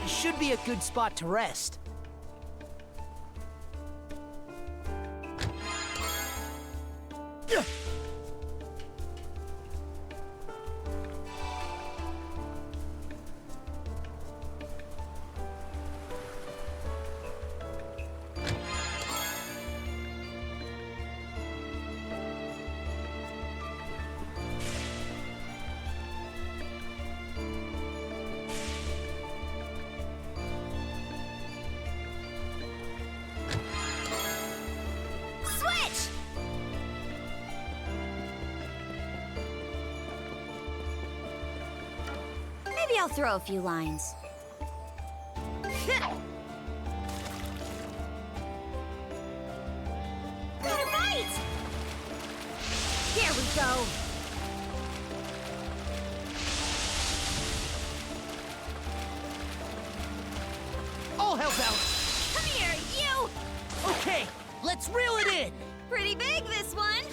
Should be a good spot to rest. Maybe I'll throw a few lines. Got it right! Here we go. I'll help out. Come here, you! Okay, let's reel it in. Pretty big, this one.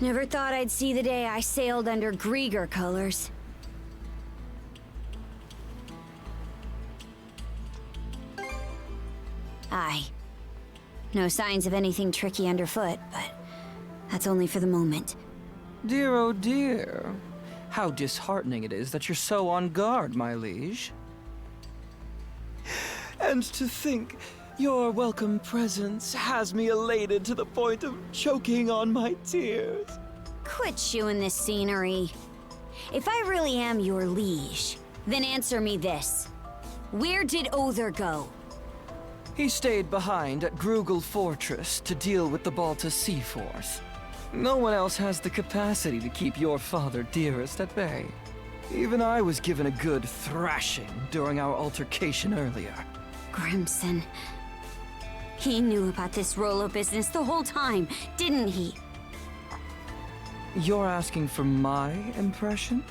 Never thought I'd see the day I sailed under Grieger colors. Aye. No signs of anything tricky underfoot, but that's only for the moment. Dear, oh dear. How disheartening it is that you're so on guard, my liege. And to think, your welcome presence has me elated to the point of choking on my tears. Quit chewing this scenery. If I really am your liege, then answer me this. Where did Other go? He stayed behind at Grugel Fortress to deal with the Balta Sea Force. No one else has the capacity to keep your father, dearest, at bay. Even I was given a good thrashing during our altercation earlier. Grimson. He knew about this Rollo business the whole time, didn't he? You're asking for my impression?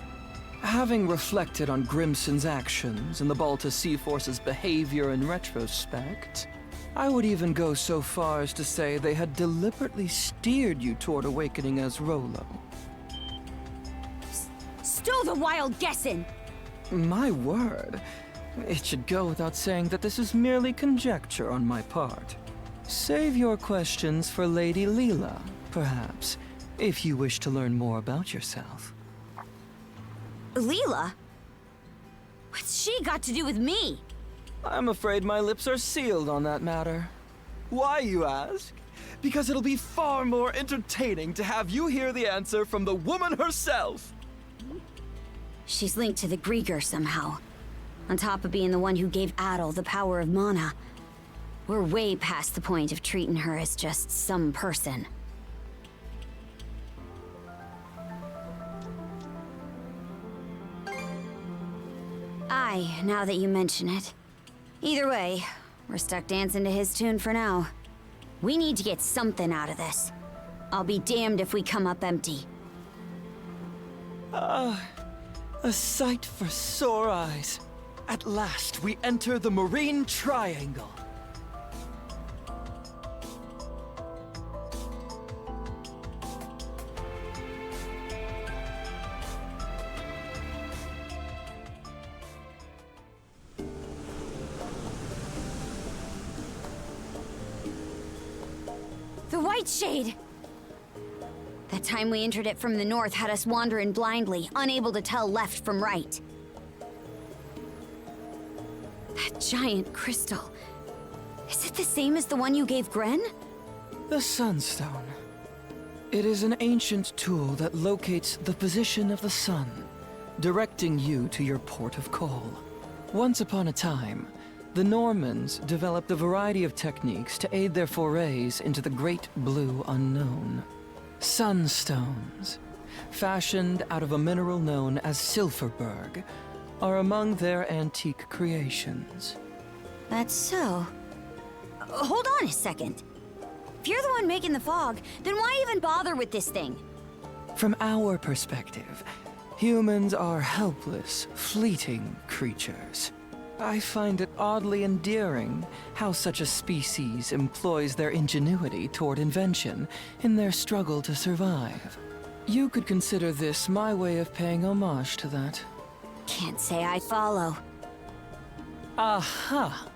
Having reflected on Grimson's actions and the Balta Sea Force's behavior in retrospect, I would even go so far as to say they had deliberately steered you toward awakening as Rollo. Stow the wild guessin'! My word. It should go without saying that this is merely conjecture on my part. Save your questions for Lady Leela, perhaps, if you wish to learn more about yourself. Leela? What's she got to do with me? I'm afraid my lips are sealed on that matter. Why, you ask? Because it'll be far more entertaining to have you hear the answer from the woman herself! She's linked to the Grieger somehow. On top of being the one who gave Adel the power of mana. We're way past the point of treating her as just some person. Aye, now that you mention it. Either way, we're stuck dancing to his tune for now. We need to get something out of this. I'll be damned if we come up empty. A sight for sore eyes. At last, we enter the Marine Triangle. The White Shade! That time we entered it from the north had us wandering blindly, unable to tell left from right. That giant crystal. Is it the same as the one you gave Gren? The Sunstone. It is an ancient tool that locates the position of the sun, directing you to your port of call. Once upon a time, The Normans developed a variety of techniques to aid their forays into the great blue unknown. Sunstones, fashioned out of a mineral known as Silverberg, are among their antique creations. That's so. Hold on a second. If you're the one making the fog, then why even bother with this thing? From our perspective, humans are helpless, fleeting creatures. I find it oddly endearing how such a species employs their ingenuity toward invention in their struggle to survive. You could consider this my way of paying homage to that. Can't say I follow. Aha!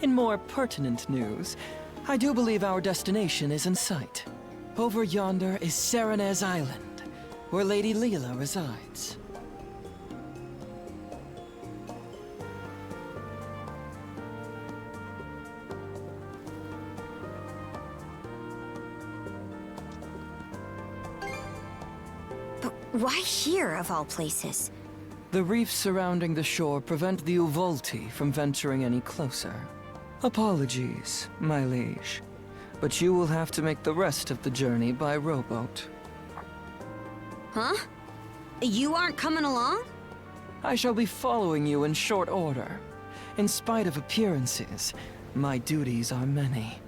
In more pertinent news, I do believe our destination is in sight. Over yonder is Serenez Island, where Lady Leela resides. But why here, of all places? The reefs surrounding the shore prevent the Uvolti from venturing any closer. Apologies, my liege, but you will have to make the rest of the journey by rowboat. Huh? You aren't coming along? I shall be following you in short order. In spite of appearances, my duties are many.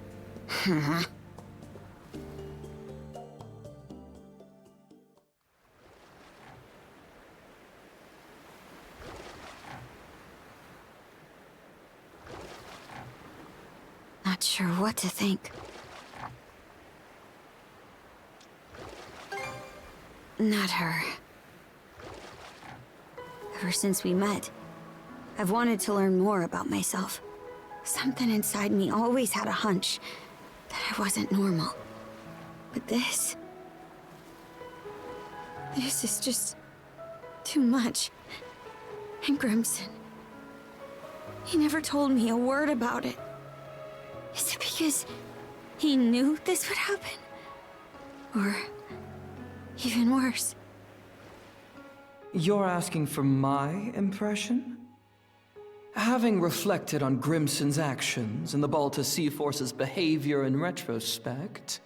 Not sure what to think. Not her. Ever since we met, I've wanted to learn more about myself. Something inside me always had a hunch that I wasn't normal. But this is just too much. And Grimson, he never told me a word about it. Is it because he knew this would happen? Or even worse? You're asking for my impression? Having reflected on Grimson's actions and the Balta Sea Force's behavior in retrospect,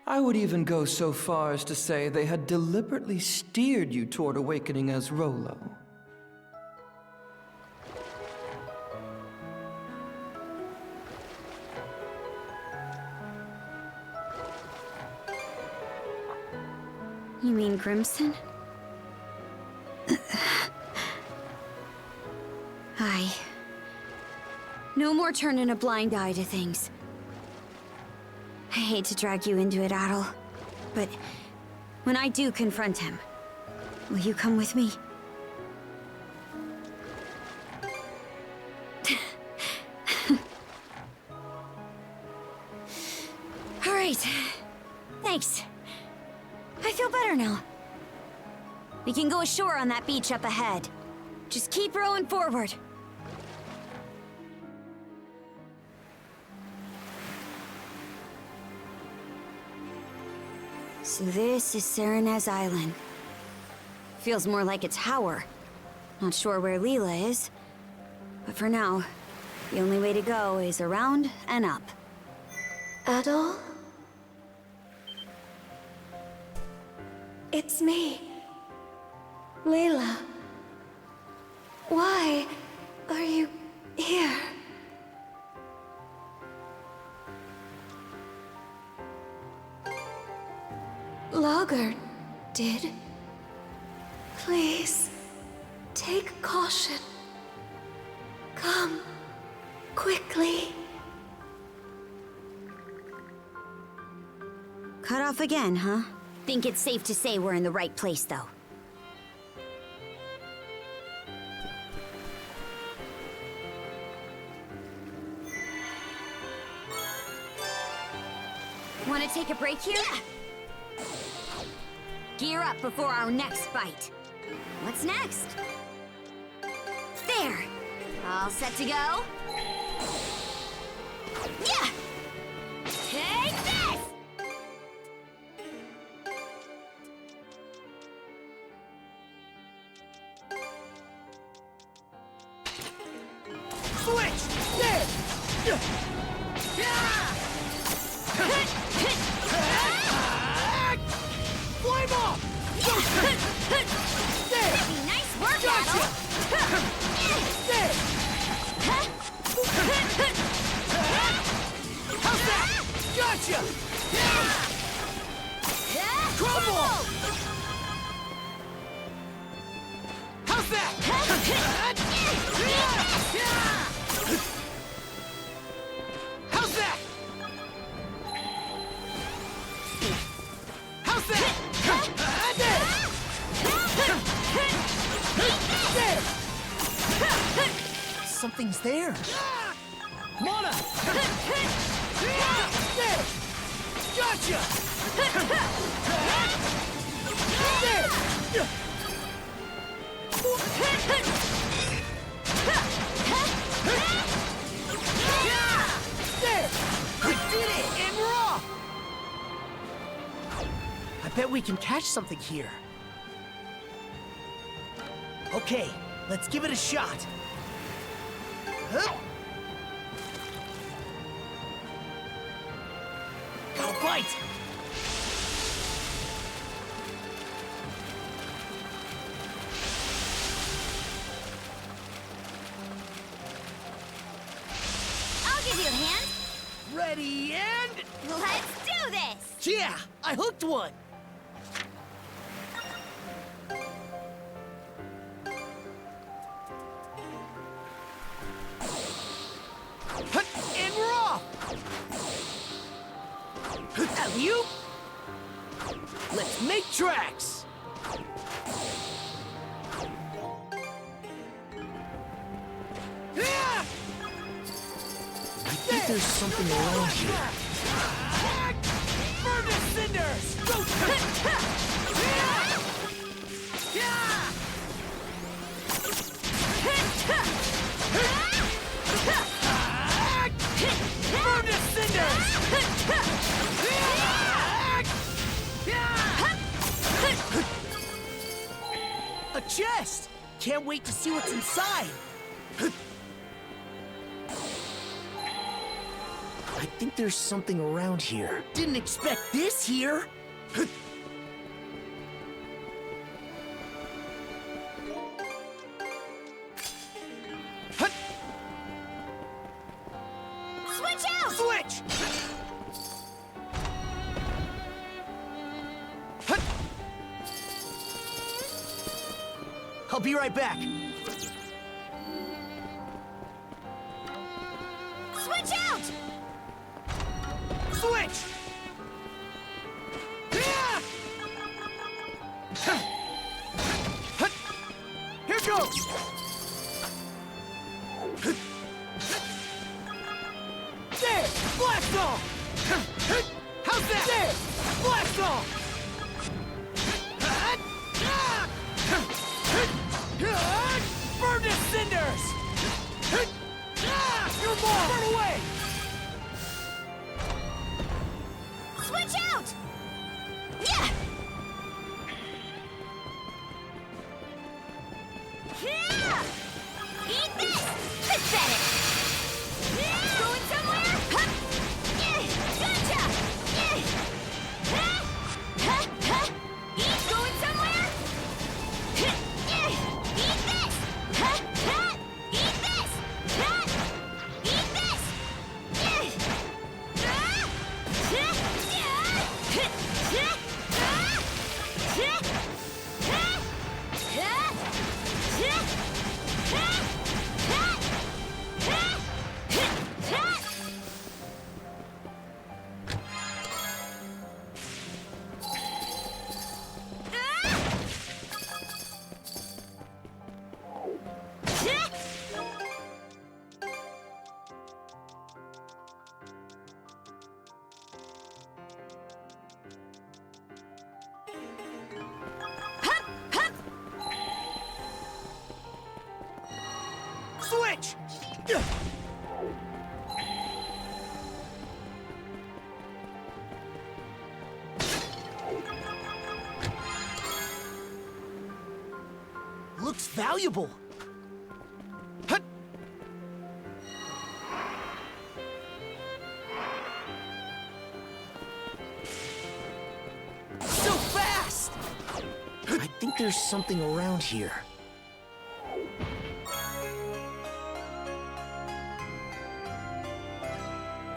I would even go so far as to say they had deliberately steered you toward awakening as Rolo. You mean Grimson? Aye. No more turning a blind eye to things. I hate to drag you into it, Adel, but when I do confront him, will you come with me? All right. Thanks. I feel better now. We can go ashore on that beach up ahead. Just keep rowing forward. So this is Serenez Island. Feels more like a tower. Not sure where Leela is. But for now, the only way to go is around and up. Adol? It's me. Layla. Why are you here? Logger did. Please, take caution. Come, quickly. Cut off again, huh? Think it's safe to say we're in the right place, though. Want to take a break here? Yeah. Gear up before our next fight. What's next? There! All set to go? Yeah! Take this! Swing! Flame off! There! Nice work, Gotcha! There! How's that? Gotcha! Crumble! How's that? How's that? How's that? There! There! Something's there. Mana! There! Gotcha! There! There! We did it! And we're off! I bet we can catch something here. Okay, let's give it a shot. Huh? Got a bite! I'll give you a hand. Ready and... Let's do this! Yeah! I hooked one! Hut, and we're off! Alley-oop! Let's make tracks! Yeah! I think there's something around here. Burn the cinders! Go! Burn the cinders! A chest! Can't wait to see what's inside! I think there's something around here. Didn't expect this here! Switch out! Switch! I'll be right back. Switch out! Switch! Here goes! There! Blast off! How's that? There! Blast off! Burn the cinders! Your ball! Burn away! Switch out! Yeah! Yeah! Eat this! Pathetic! Going somewhere? Huh? Yeah! Gotcha! Yeah! Huh? Huh? Huh? Eat going somewhere? Yeah! Eat this! Huh? Huh? Eat this! Huh? Eat this! Yeah! Switch! Looks valuable. Hut. there's something around here.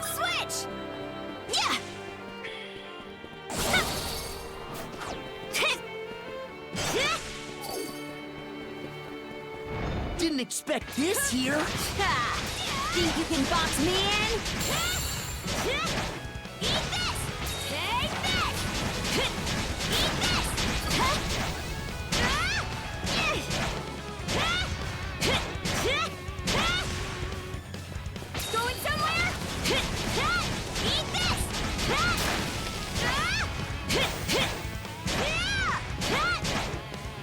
Switch! Yeah! Didn't expect this here. Think you can box me in? Eat this! Take this! Eat this! Going somewhere? Eat this! Eat this!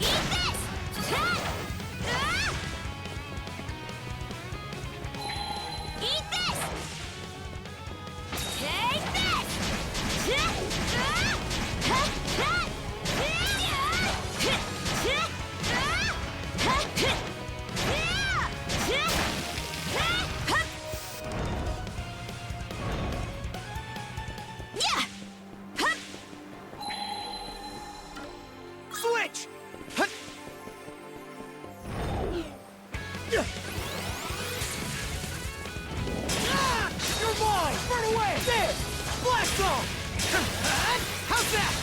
Eat this! Take this! Yeah! Switch! You're mine! Burn away! There! Blast off! How's that?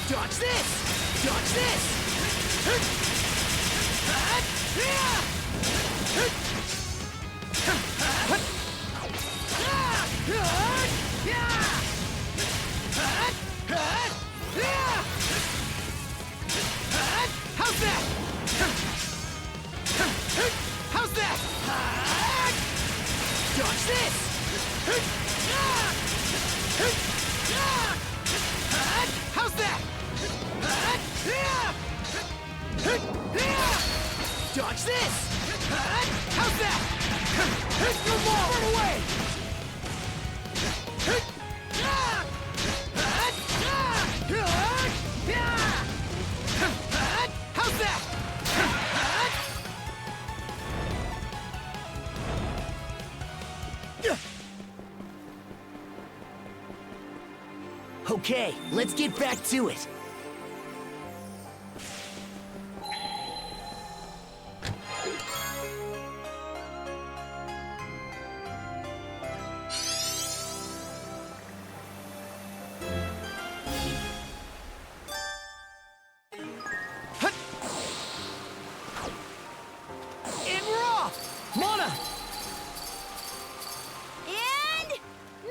Dodge this! Dodge this! How's that? How's that? Dodge this! How's that? Dodge this! How's that? You're more! Run away! How's that? Okay, let's get back to it. And we're off! Mona! And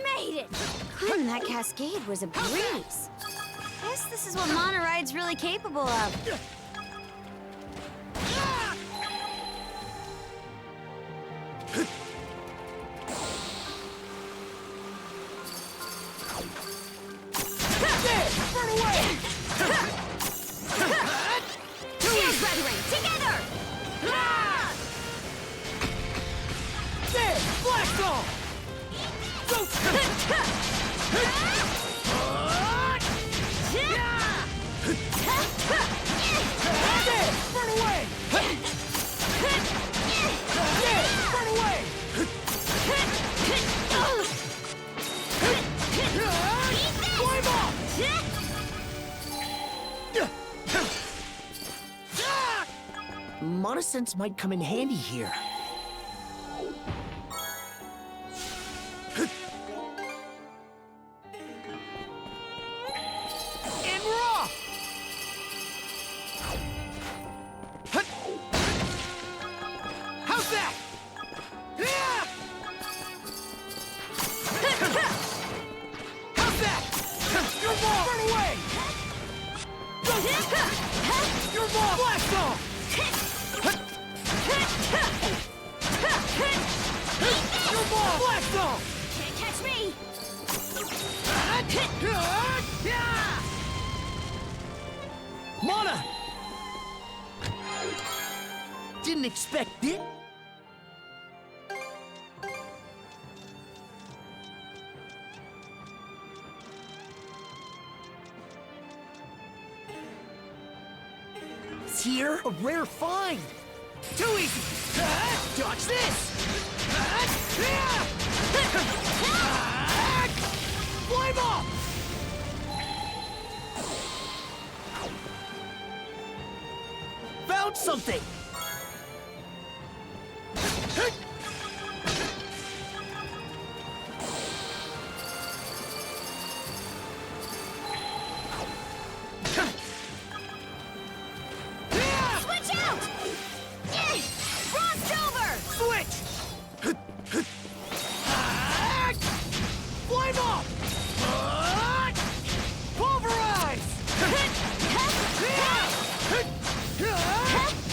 made it! Climbing that cascade was a breeze. Guess this is what Monoride's really capable of. There! Burn away! Shield brethren, together! There! Blast off! Go! There! Burn away! There! Burn away! Climb off! Monosense might come in handy here. And we're off! How's that? How's that? You're more! Burn away! You're more! Blast off! You're more! Blast off! Can't catch me! Mona! Didn't expect it. It's here, a rare find. Too easy. Dodge this. Flame off! Found something! Switch out! Frost over! Switch! Flame off! Pulverize!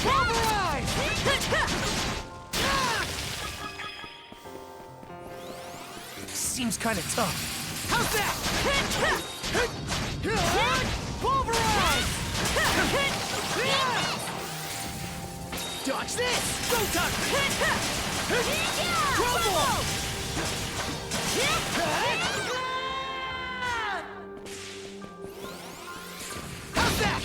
Pulverize! Seems kind of tough. How's that? Pulverize! Dodge this! Go time! Crumble! How's that?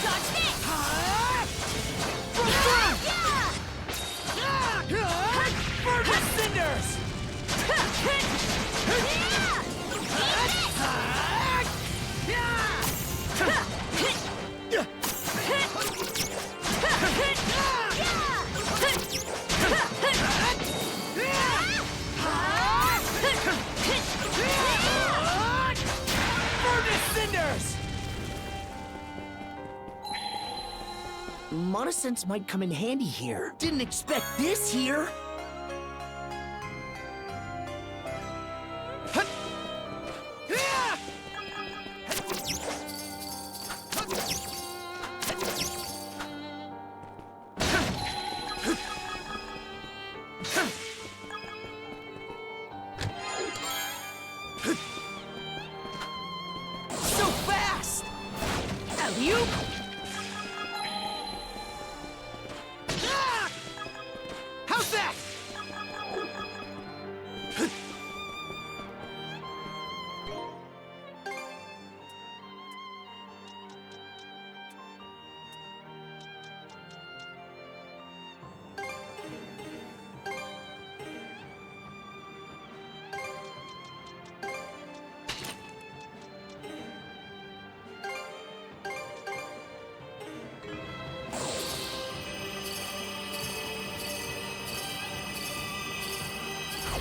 Dodge this! Burn the cinders! Burn the cinders! Monosense might come in handy here. Didn't expect this here. So fast! Alley-oop! How's that?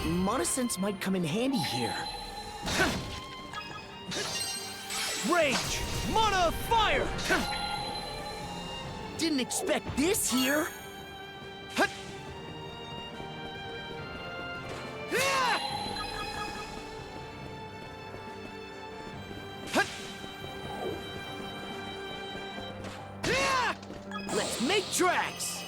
Monosense might come in handy here. Rage! Mana of fire! Didn't expect this here. Let's make tracks!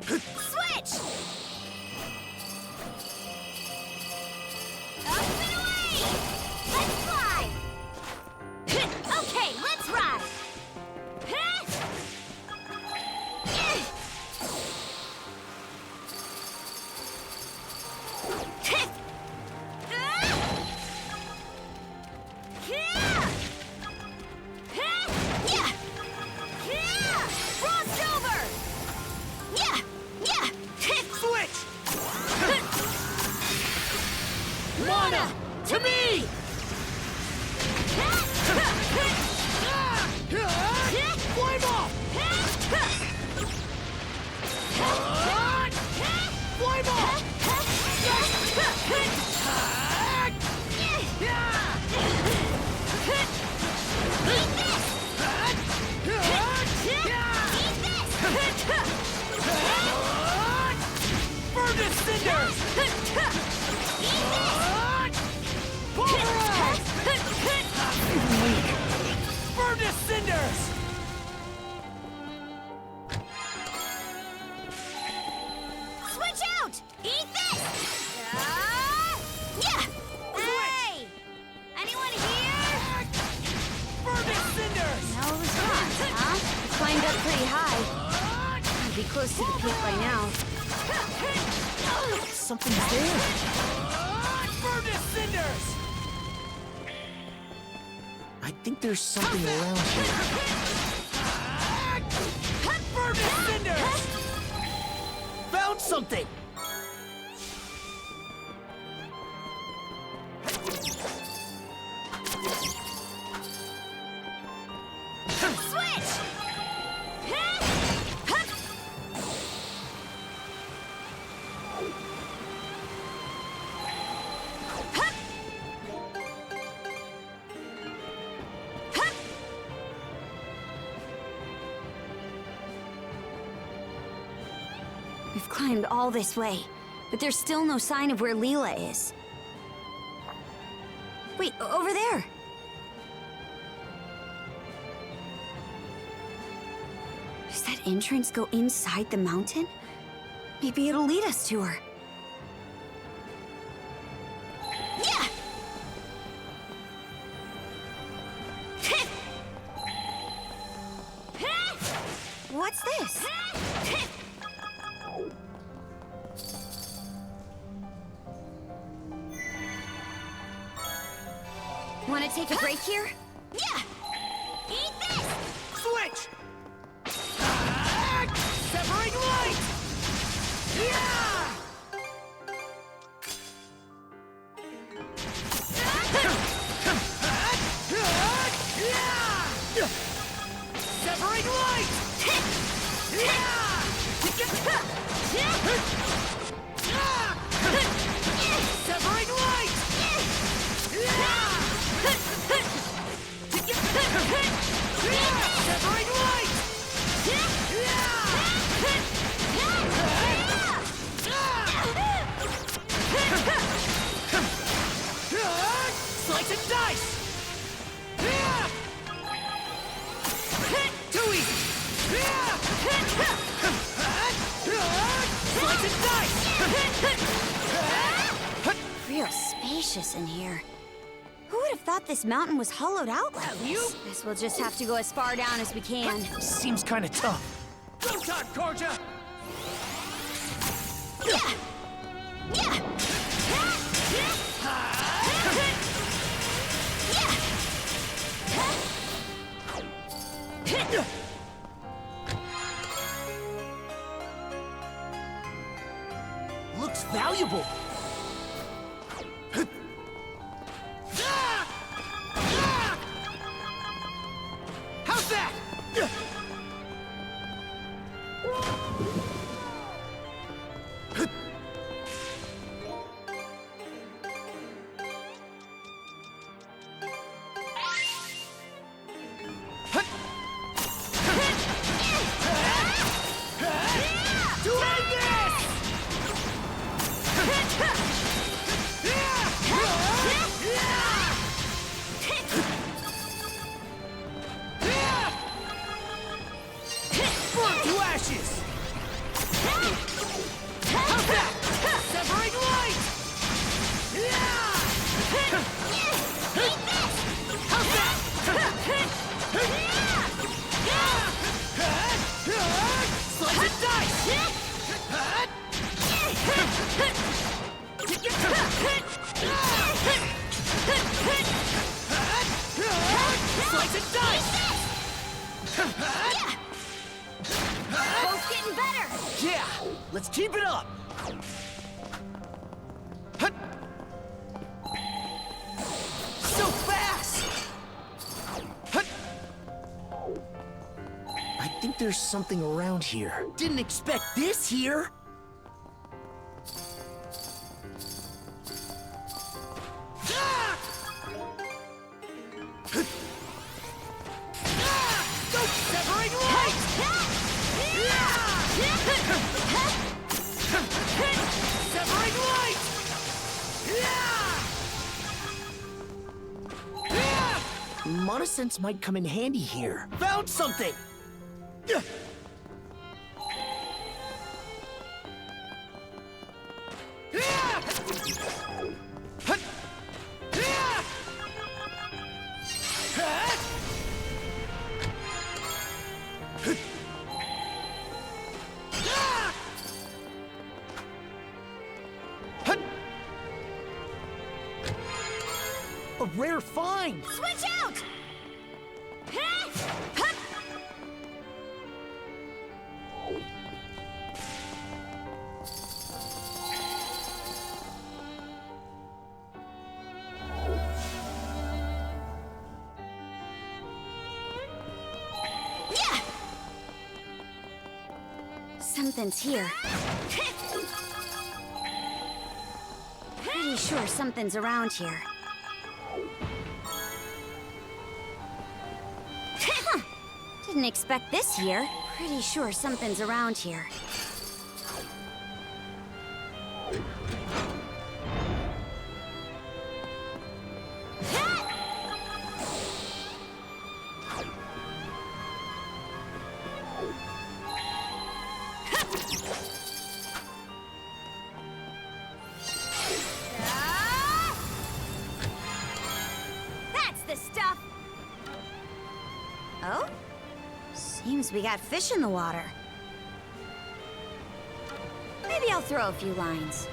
Switch! Up and away! Let's fly! Okay, let's ride! Frost over! Switch! Mana! To me! Flame off! Flame off! Burn the cinders! Pulverize! Burn the cinders! Switch out! Eat this! Hey! Anyone here? Burn the cinders! No response, huh? It's climbed up pretty high. I'd be close to the peak by now. Something's there. Burn the cinders! I think there's something around here. Burn the cinders! Found something! We've climbed all this way, but there's still no sign of where Leela is. Wait, over there! Does that entrance go inside the mountain? Maybe it'll lead us to her. Yeah! What's this? Want to take a break here? Yeah! Eat this! Switch! Severing light! Yeah! Severing light! Severing light! Severing light! Slice and dice! Too easy! Slice and dice! Real spacious in here. Who would have thought this mountain was hollowed out like this? Guess we'll just have to go as far down as we can. Seems kinda tough. Go time, Korja! Looks valuable. How's that? Slice and dice! Both getting better! Yeah, let's keep it up. So fast! I think there's something around here. Didn't expect this here. Severing light! Severing light! Monosense might come in handy here. Found something! A rare find! Switch out! Yeah! Something's here. Pretty sure something's around here. Didn't expect this here. Pretty sure something's around here. That's the stuff! Oh? Seems we got fish in the water. Maybe I'll throw a few lines.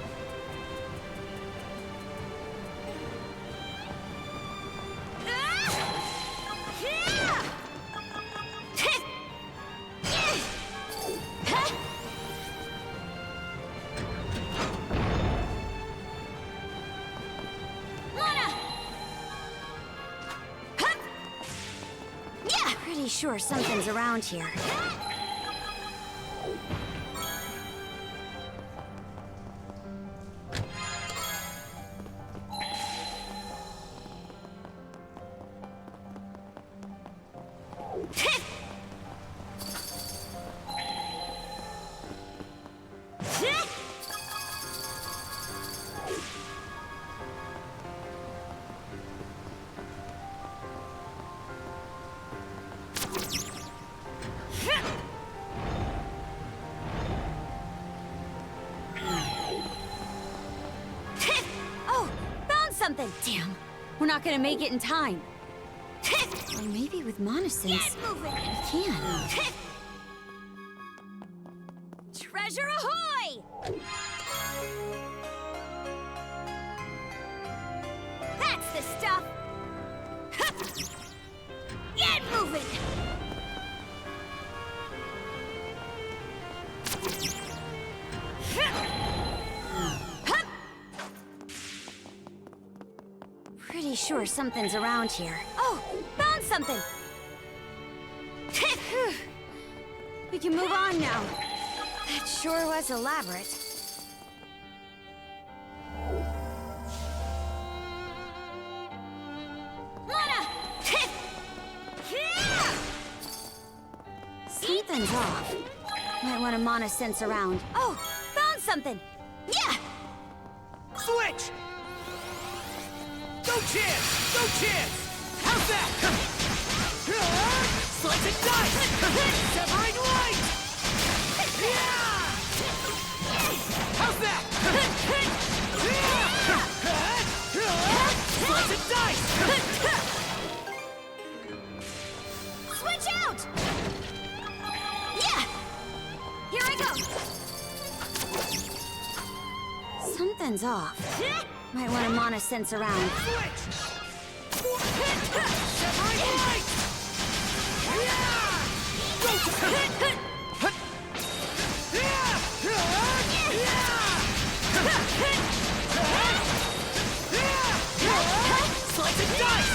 Pretty sure something's around here. Something. Damn, we're not gonna make it in time. Or maybe with monosense, we can. Treasure ahoy! That's the stuff. Get moving! Pretty sure something's around here. Oh, found something! We can move on now. That sure was elaborate. Lana! Something's off. Might want to monosense around. Oh, found something! Yeah! Switch! No chance! No chance! How's that? Slice and dice! Severing light! Yeah! How's that? Slice and dice! Switch out! Yeah! Here I go! Something's off. Might want to monosense around. Switch! Severing light! Slice and dice!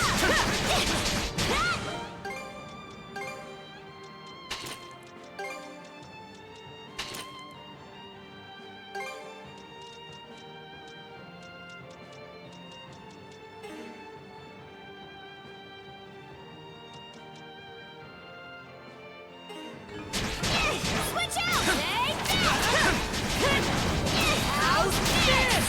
Switch out! Take that! How's this?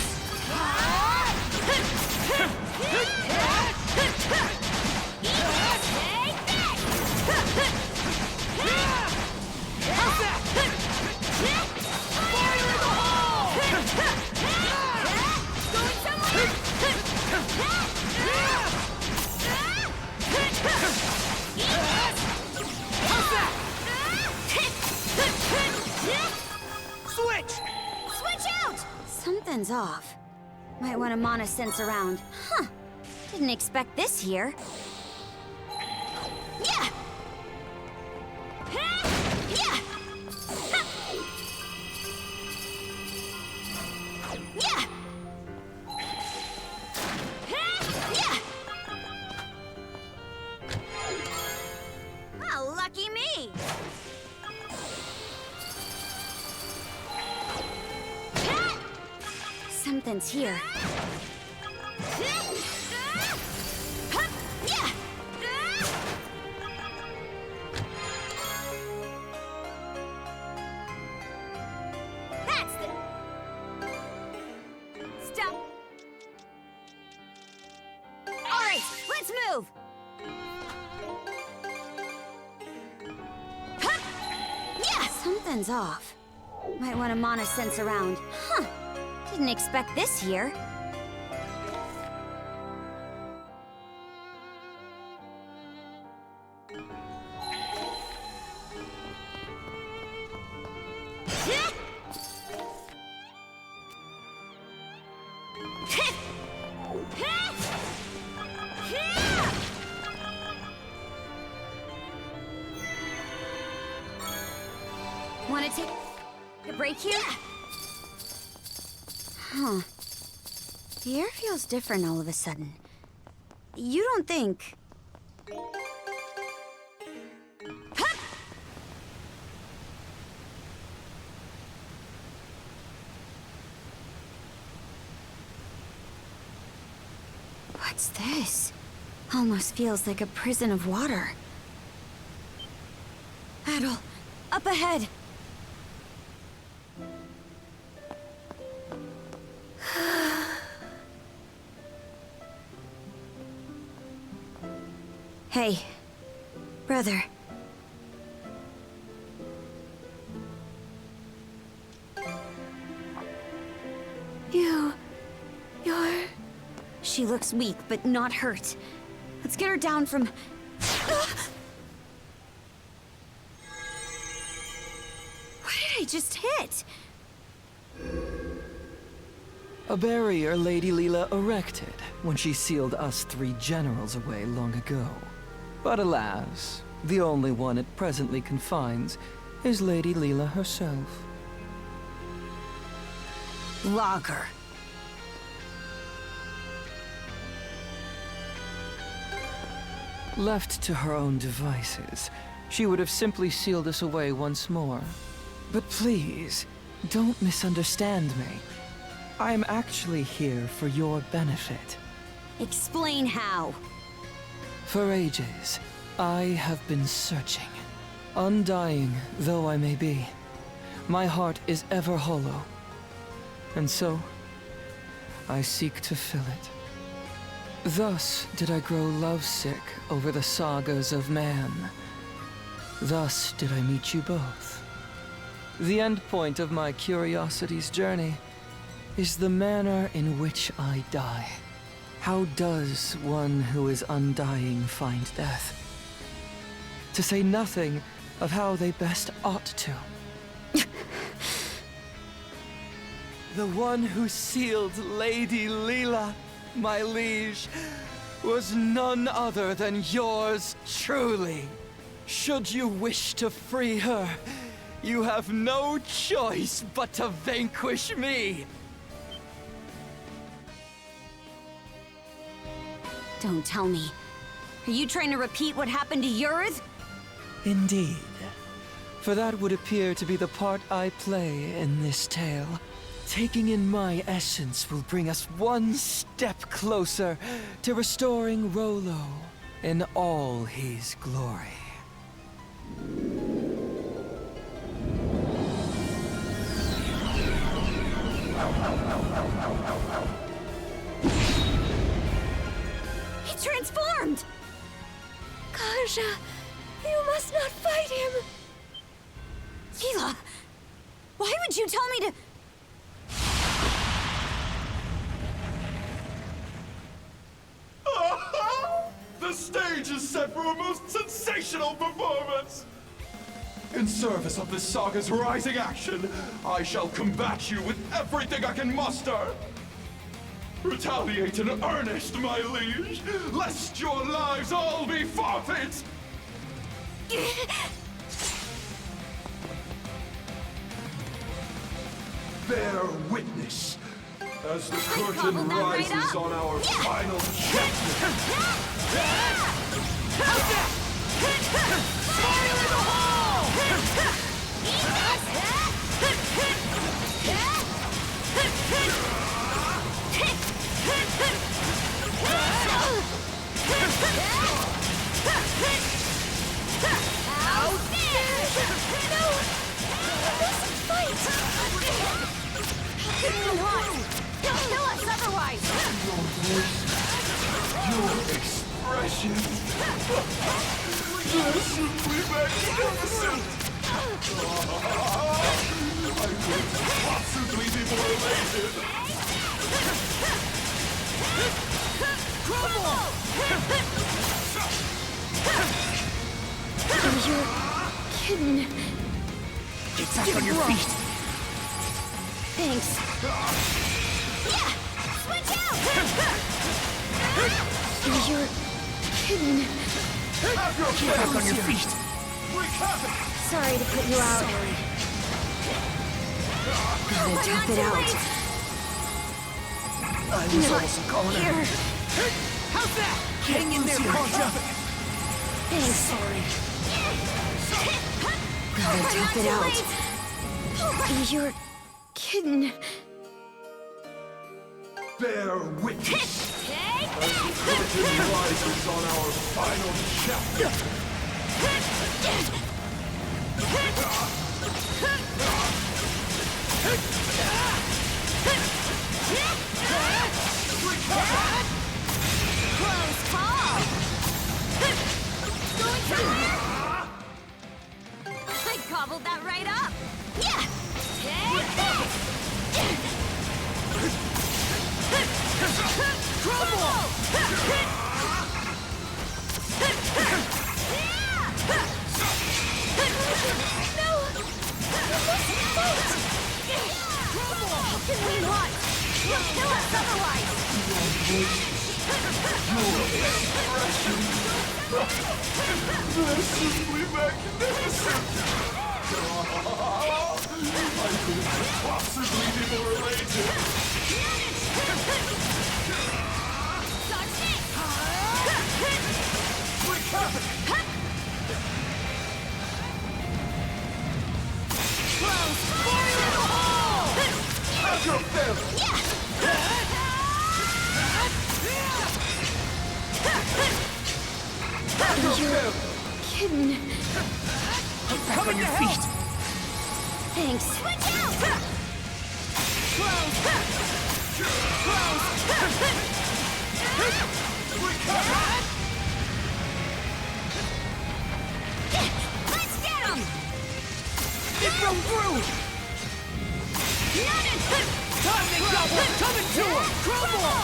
How's that? Fire in the hole! Going somewhere! How's that? Switch! Switch out! Something's off. Might want to monosense around. Huh. Didn't expect this here. Yeah! Yeah! Yeah! Yeah! Oh, lucky me! Something's here. That's the... Stop. All right, let's move. Yeah, something's off. Might want to mana sense around. Huh. Didn't expect this here. Want to take a break here? Huh. The air feels different all of a sudden. You don't think... Hup! What's this? Almost feels like a prison of water. Adol, up ahead! Hey, brother. You're... She looks weak, but not hurt. Let's get her down from... What did I just hit? A barrier Lady Leela erected when she sealed us 3 generals away long ago. But alas, the only one it presently confines is Lady Leela herself. Lager. Left to her own devices, she would have simply sealed us away once more. But please, don't misunderstand me. I'm actually here for your benefit. Explain how. For ages, I have been searching. Undying though I may be, my heart is ever hollow. And so, I seek to fill it. Thus did I grow lovesick over the sagas of man. Thus did I meet you both. The end point of my curiosity's journey is the manner in which I die. How does one who is undying find death? To say nothing of how they best ought to. The one who sealed Lady Leela, my liege, was none other than yours truly. Should you wish to free her, you have no choice but to vanquish me. Don't tell me. Are you trying to repeat what happened to yours? Indeed. For that would appear to be the part I play in this tale. Taking in my essence will bring us one step closer to restoring Rolo in all his glory. He transformed! Kaja, you must not fight him! Leela! Why would you tell me to... The stage is set for a most sensational performance! In service of this saga's rising action, I shall combat you with everything I can muster! Retaliate in earnest, my liege, lest your lives all be forfeit! Bear witness as the curtain gobbled that right rises up. on our final judgment! Fire in the hole! Out there! No! Fight! How could you want? Don't kill us otherwise! Your expression! They're simply magnificent! I Back on your feet. Thanks. Yeah! Switch out! You're kidding. Get back on your feet. Sorry to put you out. Gotta tough it out. I was almost a corner. Here. How's that? Hang in there, Concha. Thanks. Sorry. Gotta tough it out. You're kidding. Bear witness as the curtain rises on our final chapter. Close call. Going somewhere? I gobbled that right up. Yeah. Crumble! No! How can we not? You'll kill us otherwise! This is magnificent! I couldn't possibly be more elated! Have your fill! Have your fill! Kidding. Back on your feet. Thanks. Switch out! Close! Let's get him! It broke through. Time they got one coming to him! Crumble!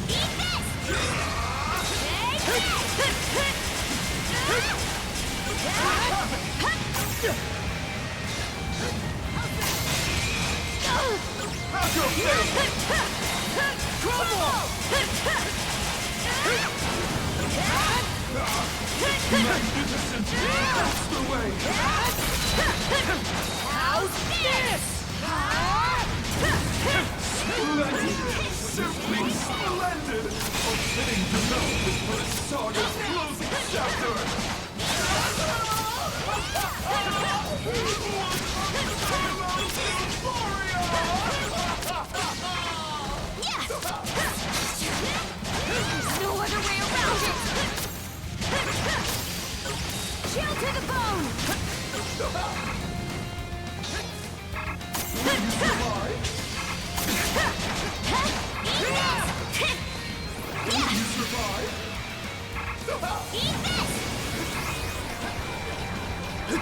Eat this! Have your fill! Crumble! Magnificent! That's the way! How's this? Splendid! Simply splendid! A fitting development for the saga's closing chapter! There's no other way around it! Chill to the bone! Will you survive? Will you survive? Eat this!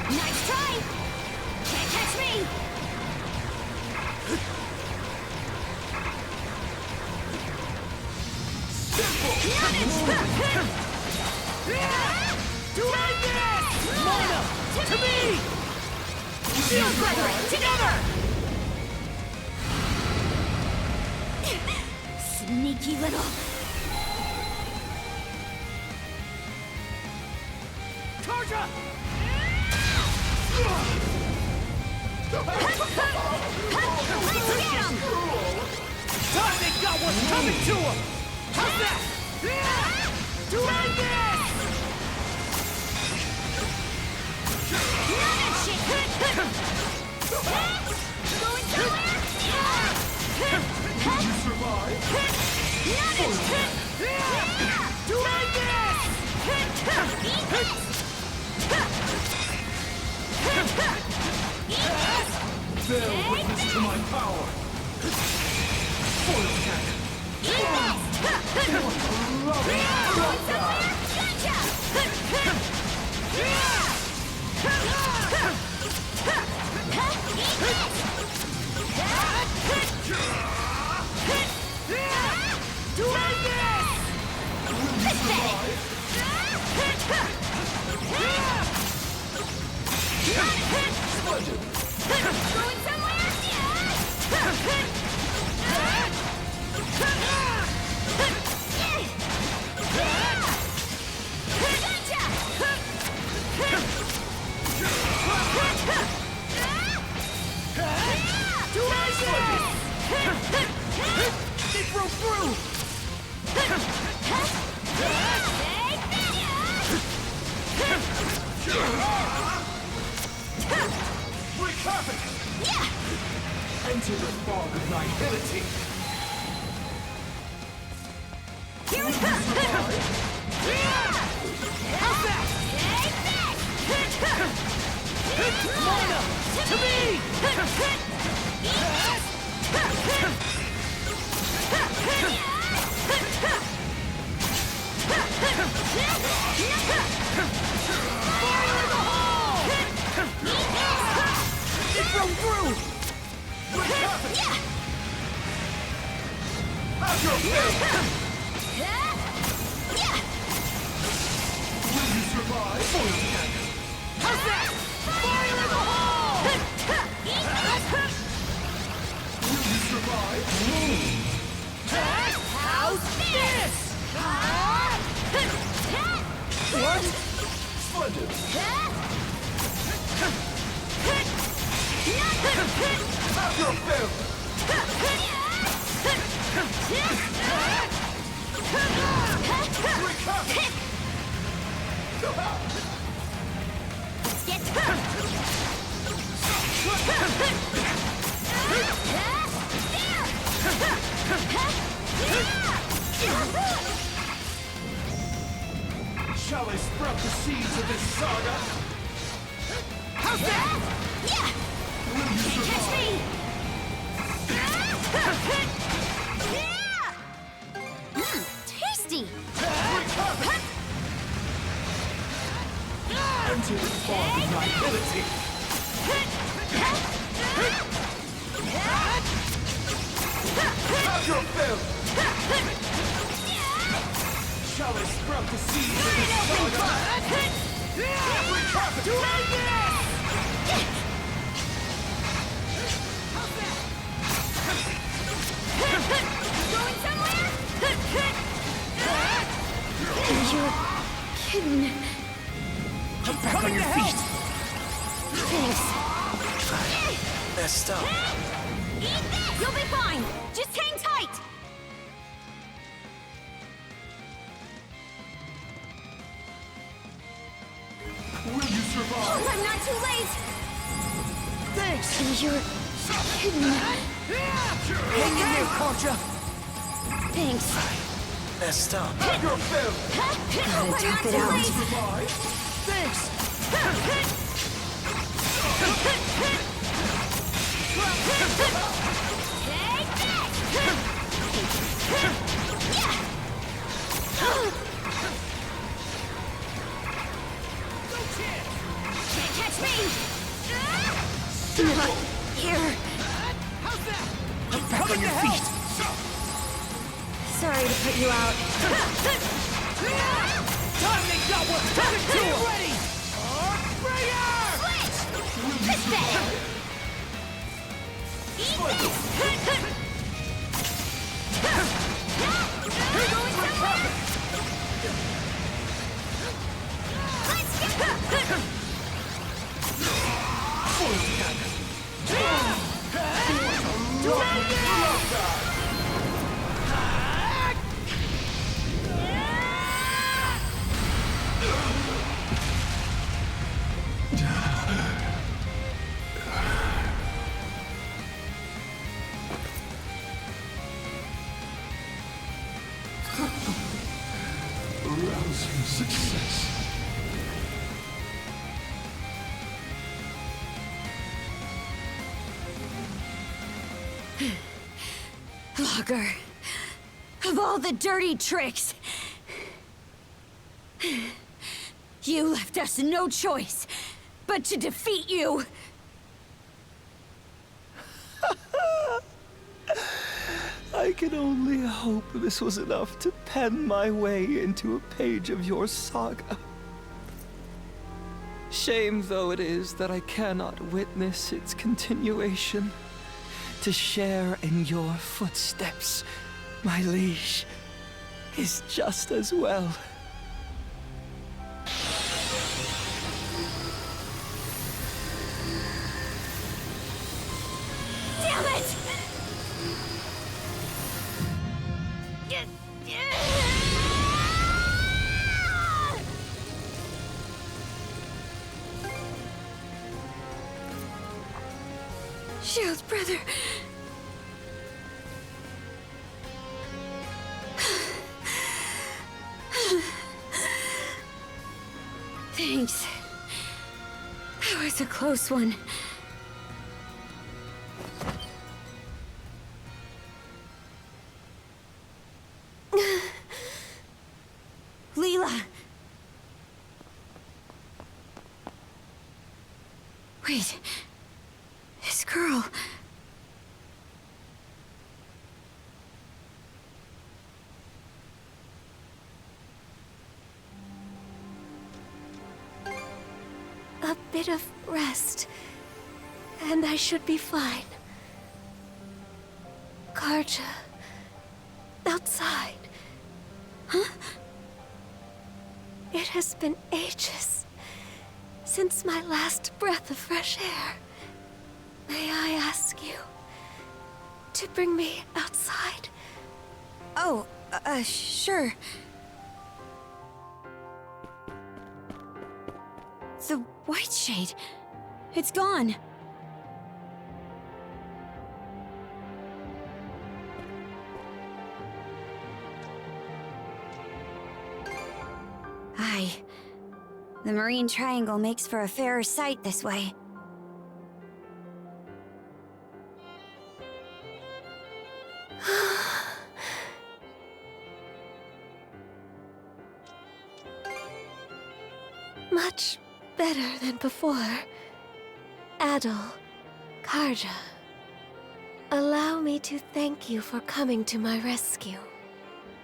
Nice try! Can't catch me! Simple! Do this! Mona! To me! Shield brethren, together! Sneaky little... Tarja! Let's get him! Time they got what's coming to him! How's that? Do this! Another shit! Going somewhere? Will you survive? Another shit! Do this! Eat this! Bear witness to my power! Foil attack! Eat this! Going somewhere? Gotcha! Do this! Splendid! They broke through! Wreak havoc! Enter the fog of nihility! Here we go! How's that? Mana! To me! Fire in the hole! It broke through! Have your fill! Will you survive? How's that? Fire in the hole! Will you survive? How's this? What? Splendid! Have your fill! Wreak havoc! Shall I sprout the seeds of this saga? How's that? Will you survive? Tasty! Wreak havoc! Enter the fog of nihility! Have your fill! Shall I sprout the seeds of this saga? Wreak havoc! Going somewhere? You're kidding. Back on your feet! Thanks. Messed up. You'll be fine. Just hang tight. Will you survive? Oh, I'm not too late. Thanks! You're kidding. Hang in there, Contra! Thanks. Messed up. Have your fill! Oh, I'm not tough it too out. late. Survive? Thanks! Can't catch me. Not here. How's that? Back on your feet! Sorry to put you out. Time they got what's coming to them! Ready! Switch! This way! We're going somewhere? Let's go! Rousing success. Logger. Of all the dirty tricks. You left us no choice but to defeat you. I can only hope this was enough to pen my way into a page of your saga. Shame though it is that I cannot witness its continuation. To share in your footsteps, my liege, is just as well. Damn it! Shield, brother. Thanks. That was a close one. Leela! Wait. This girl... A bit of rest, and I should be fine. Karja... outside. Huh? It has been ages since my last breath of fresh air. May I ask you to bring me outside? Oh, sure. The white shade. It's gone. Aye. The marine triangle makes for a fairer sight this way. Much better than before. Adol, Karja, allow me to thank you for coming to my rescue.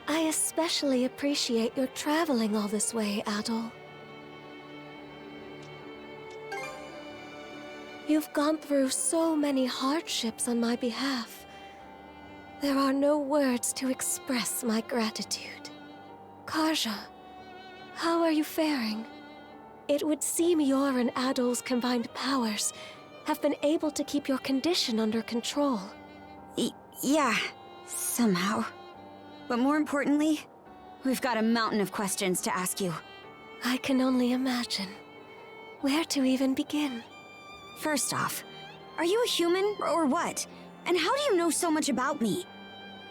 I especially appreciate your traveling all this way, Adol. You've gone through so many hardships on my behalf. There are no words to express my gratitude. Karja, how are you faring? It would seem your and Adol's combined powers have been able to keep your condition under control. Yeah, somehow. But more importantly, we've got a mountain of questions to ask you. I can only imagine. Where to even begin? First off, are you a human or what? And how do you know so much about me?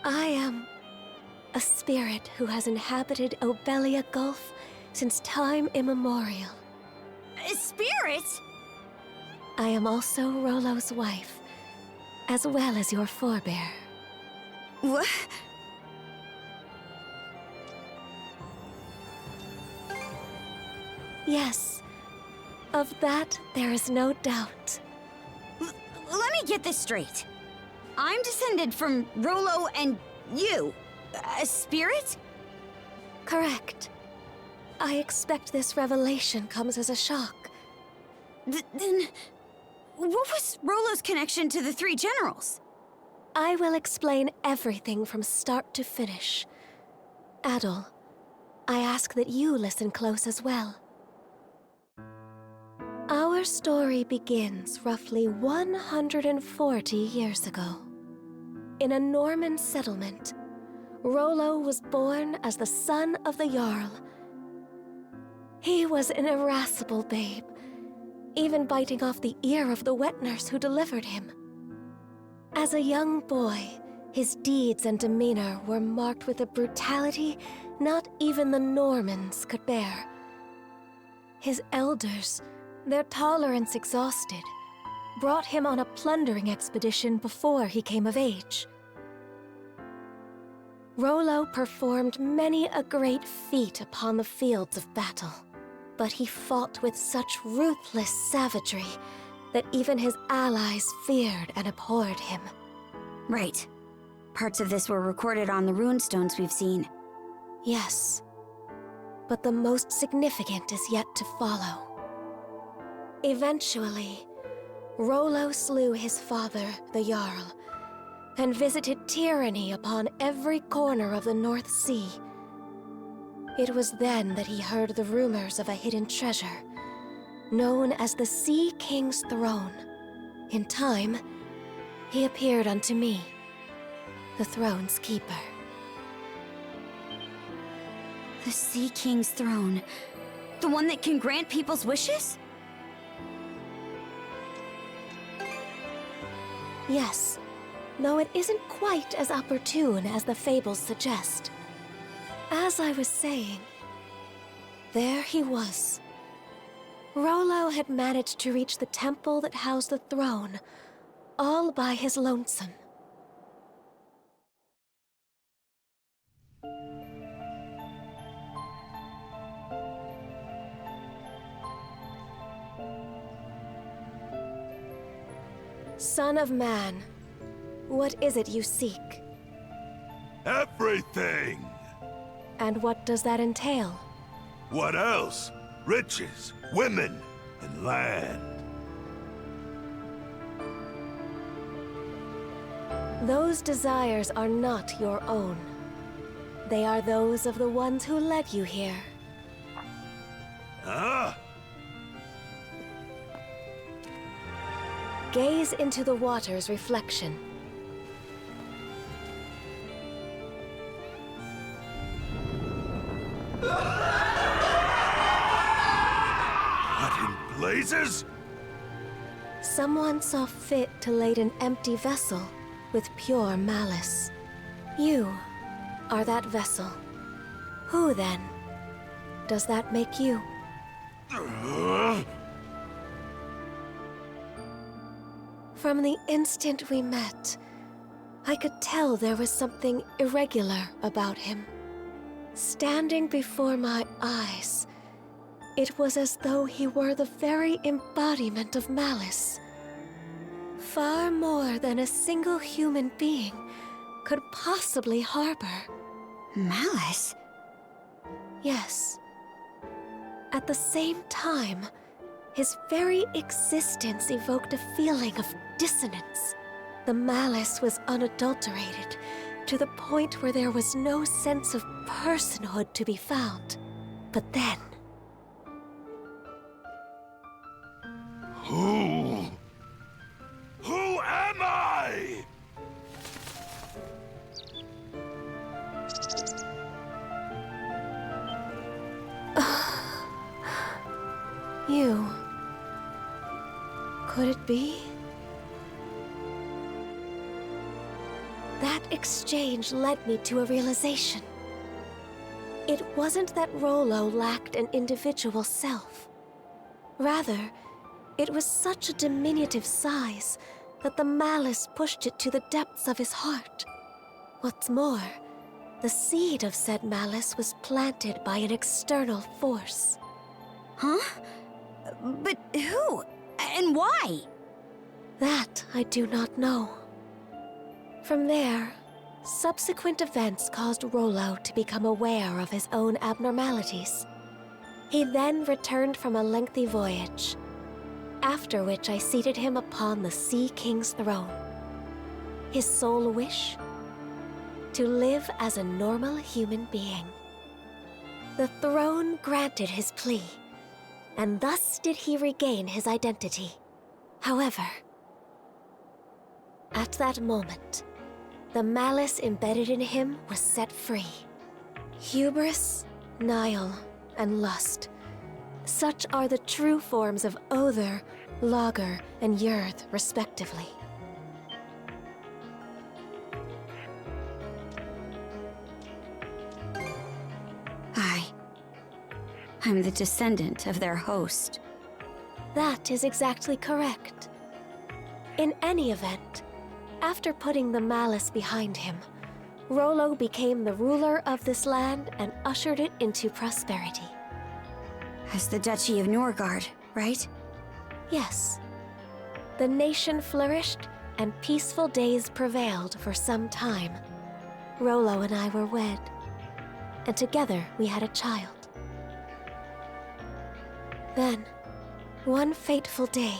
I am a spirit who has inhabited Obelia Gulf since time immemorial. A spirit? I am also Rollo's wife, as well as your forebear. What? Yes, of that there is no doubt. Let me get this straight. I'm descended from Rollo and you. A spirit? Correct. I expect this revelation comes as a shock. Then, what was Rollo's connection to the three generals? I will explain everything from start to finish. Adol, I ask that you listen close as well. Our story begins roughly 140 years ago. In a Norman settlement, Rollo was born as the son of the Jarl. He was an irascible babe, even biting off the ear of the wet nurse who delivered him. As a young boy, his deeds and demeanor were marked with a brutality not even the Normans could bear. His elders, their tolerance exhausted, brought him on a plundering expedition before he came of age. Rollo performed many a great feat upon the fields of battle, but he fought with such ruthless savagery that even his allies feared and abhorred him. Right. Parts of this were recorded on the runestones we've seen. Yes, but the most significant is yet to follow. Eventually, Rollo slew his father, the Jarl, and visited tyranny upon every corner of the North Sea. It was then that he heard the rumors of a hidden treasure, known as the Sea King's Throne. In time, he appeared unto me, the throne's keeper. The Sea King's throne. The one that can grant people's wishes? Yes, though it isn't quite as opportune as the fables suggest. As I was saying, there he was. Rollo had managed to reach the temple that housed the throne, all by his lonesome. Son of man, what is it you seek? Everything! And what does that entail? What else? Riches, women, and land. Those desires are not your own. They are those of the ones who led you here. Huh? Gaze into the water's reflection. What in blazes? Someone saw fit to lade an empty vessel with pure malice. You are that vessel. Who, then, does that make you? From the instant we met, I could tell there was something irregular about him. Standing before my eyes, it was as though he were the very embodiment of malice. Far more than a single human being could possibly harbor. Malice? Yes. At the same time, his very existence evoked a feeling of dissonance. The malice was unadulterated, to the point where there was no sense of personhood to be found. But then... Who am I? You... Could it be? That exchange led me to a realization. It wasn't that Rollo lacked an individual self. Rather, it was such a diminutive size that the malice pushed it to the depths of his heart. What's more, the seed of said malice was planted by an external force. Huh? But who? And why? That I do not know. From there, subsequent events caused Rollo to become aware of his own abnormalities. He then returned from a lengthy voyage, after which I seated him upon the Sea King's throne. His sole wish? To live as a normal human being. The throne granted his plea, and thus did he regain his identity. However, at that moment, the malice embedded in him was set free. Hubris, Nile, and lust. Such are the true forms of Other, Lager, and Yurth, respectively. I'm the descendant of their host. That is exactly correct. In any event, after putting the malice behind him, Rollo became the ruler of this land and ushered it into prosperity. As the Duchy of Norgard, right? Yes. The nation flourished, and peaceful days prevailed for some time. Rollo and I were wed, and together we had a child. Then, one fateful day,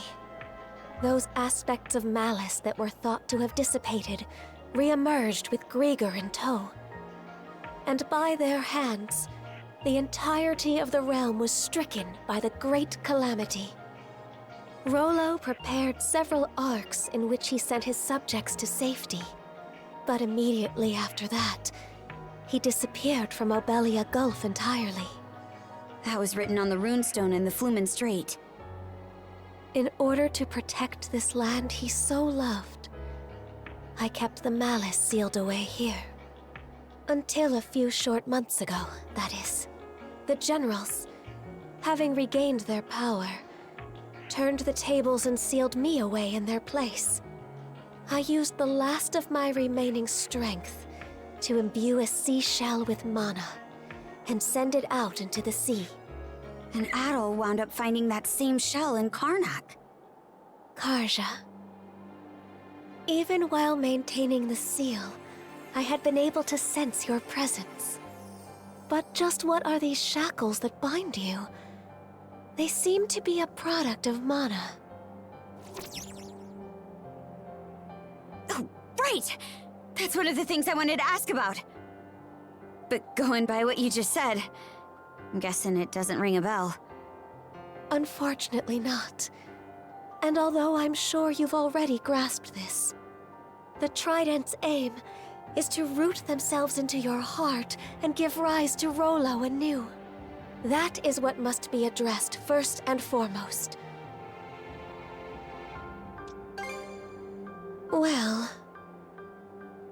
those aspects of malice that were thought to have dissipated re-emerged with Grieger in tow. And by their hands, the entirety of the realm was stricken by the great calamity. Rollo prepared several arcs in which he sent his subjects to safety. But immediately after that, he disappeared from Obelia Gulf entirely. That was written on the runestone in the Flumen Strait. In order to protect this land he so loved, I kept the malice sealed away here. Until a few short months ago, that is. The generals, having regained their power, turned the tables and sealed me away in their place. I used the last of my remaining strength to imbue a seashell with mana and send it out into the sea. And Adol wound up finding that same shell in Karnak. Karja. Even while maintaining the seal, I had been able to sense your presence. But just what are these shackles that bind you? They seem to be a product of mana. Oh, right! That's one of the things I wanted to ask about. But going by what you just said, I'm guessing it doesn't ring a bell. Unfortunately not. And although I'm sure you've already grasped this, the Trident's aim is to root themselves into your heart and give rise to Rollo anew. That is what must be addressed first and foremost. Well,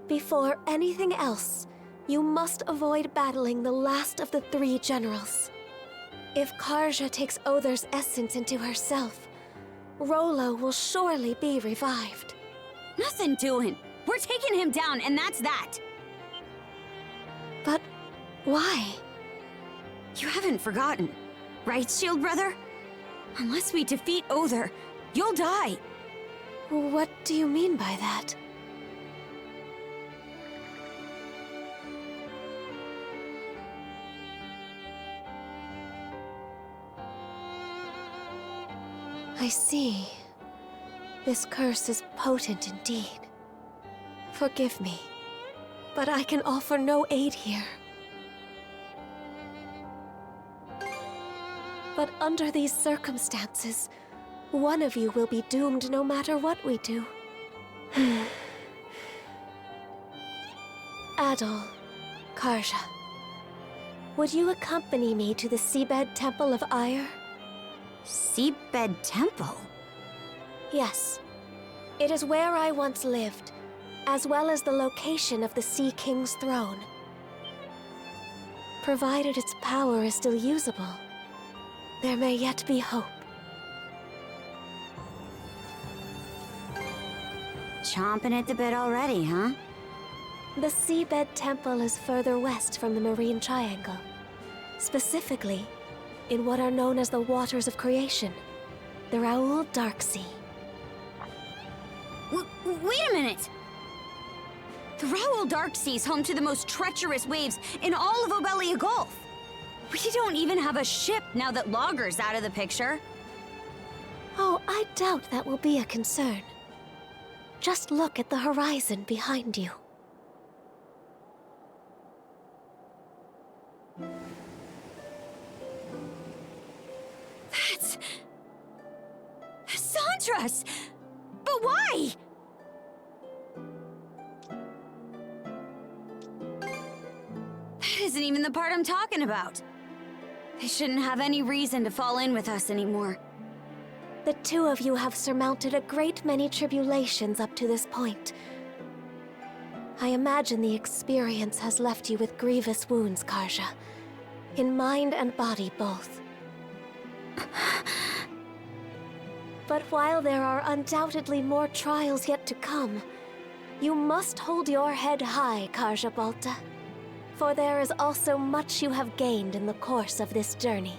before anything else, you must avoid battling the last of the 3 generals. If Karja takes Other's essence into herself, Rollo will surely be revived. Nothing doing. We're taking him down, and that's that. But why? You haven't forgotten, right, Shield Brother? Unless we defeat Other, you'll die. What do you mean by that? I see. This curse is potent indeed. Forgive me, but I can offer no aid here. But under these circumstances, one of you will be doomed no matter what we do. Adol, Karja, would you accompany me to the Seabed Temple of Ire? Seabed Temple? Yes. It is where I once lived, as well as the location of the Sea King's throne. Provided its power is still usable, there may yet be hope. Chomping at the bit already, huh? The Seabed Temple is further west from the Marine Triangle. Specifically, in what are known as the Waters of Creation, the Raoul Darksea. Wait a minute! The Raoul Darksea is home to the most treacherous waves in all of Obelia Gulf. We don't even have a ship now that Logger's out of the picture. Oh, I doubt that will be a concern. Just look at the horizon behind you. That's... Sandra's! But why? That isn't even the part I'm talking about. They shouldn't have any reason to fall in with us anymore. The 2 of you have surmounted a great many tribulations up to this point. I imagine the experience has left you with grievous wounds, Karja. In mind and body both. But while there are undoubtedly more trials yet to come, you must hold your head high, Karja Balta. For there is also much you have gained in the course of this journey.